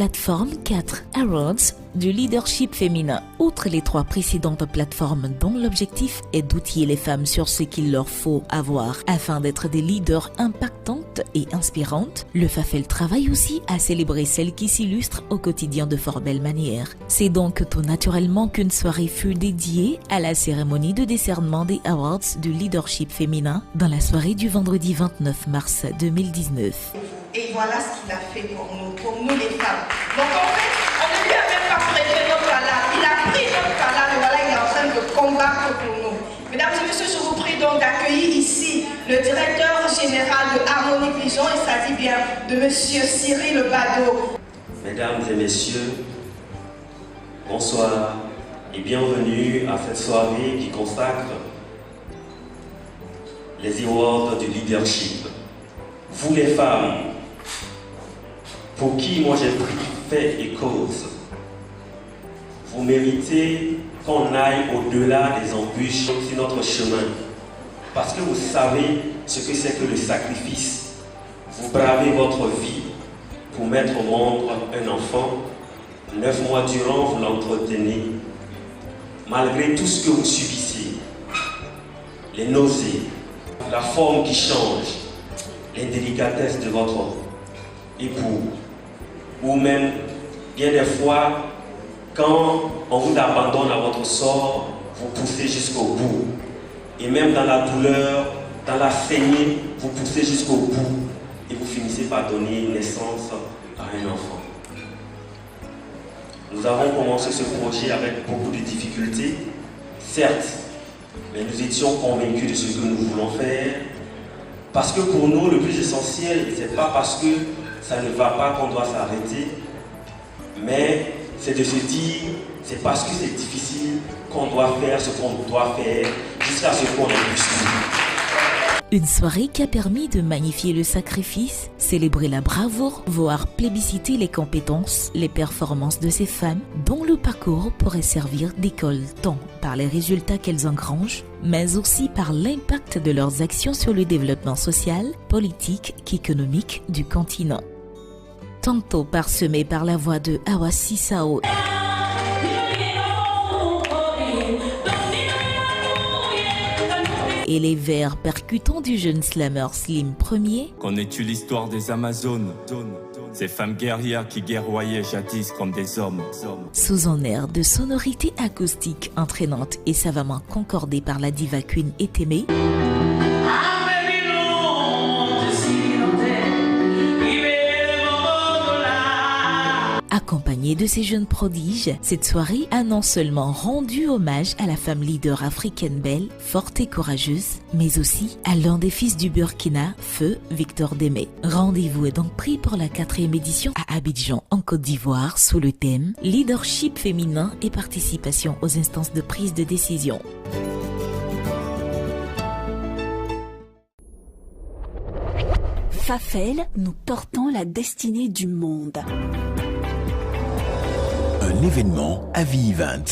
plateforme 4 Awards du leadership féminin. Outre les 3 précédentes plateformes dont l'objectif est d'outiller les femmes sur ce qu'il leur faut avoir afin d'être des leaders impactantes et inspirantes, le FAFEL travaille aussi à célébrer celles qui s'illustrent au quotidien de fort belle manière. C'est donc tout naturellement qu'une soirée fut dédiée à la cérémonie de décernement des Awards du leadership féminin dans la soirée du vendredi 29 mars 2019. Et voilà ce qu'il a fait pour nous les femmes. Donc en fait, on ne lui a même pas prêté notre talent. Il a pris notre talent et voilà, il est en train de combattre pour nous. Mesdames et messieurs, je vous prie donc d'accueillir ici le directeur général de Harmonie Vision, et ça dit bien, de monsieur Cyril Bado. Mesdames et messieurs, bonsoir et bienvenue à cette soirée qui consacre les awards du leadership. Vous les femmes, pour qui moi j'ai fait et cause, vous méritez qu'on aille au-delà des embûches sur notre chemin. Parce que vous savez ce que c'est que le sacrifice. Vous bravez votre vie pour mettre au monde un enfant. 9 mois durant, vous l'entretenez. Malgré tout ce que vous subissez, les nausées, la forme qui change, l'indélicatesse de votre époux, ou même bien des fois, quand on vous abandonne à votre sort, vous poussez jusqu'au bout. Et même dans la douleur, dans la saignée, vous poussez jusqu'au bout et vous finissez par donner naissance à un enfant. Nous avons commencé ce projet avec beaucoup de difficultés, certes, mais nous étions convaincus de ce que nous voulons faire. Parce que pour nous, le plus essentiel, ce n'est pas parce que ça ne va pas qu'on doit s'arrêter, mais c'est de se dire, c'est parce que c'est difficile qu'on doit faire ce qu'on doit faire jusqu'à ce qu'on ait pu. Une soirée qui a permis de magnifier le sacrifice, célébrer la bravoure, voire plébisciter les compétences, les performances de ces femmes dont le parcours pourrait servir d'école tant par les résultats qu'elles engrangent, mais aussi par l'impact de leurs actions sur le développement social, politique qu'économique du continent. Tantôt parsemé par la voix de Awa Sissao et les vers percutants du jeune slammer Slim Premier. Connais-tu l'histoire des Amazones? Ces femmes guerrières qui guerroyaient jadis comme des hommes. Sous un air de sonorité acoustique entraînante et savamment concordée par la diva queen Etemé. Accompagnée de ces jeunes prodiges, cette soirée a non seulement rendu hommage à la femme leader africaine belle, forte et courageuse, mais aussi à l'un des fils du Burkina, Feu Victor Démé. Rendez-vous est donc pris pour la 4e édition à Abidjan, en Côte d'Ivoire, sous le thème « Leadership féminin et participation aux instances de prise de décision ». FAFEL, nous portons la destinée du monde. Un événement à Vie Event.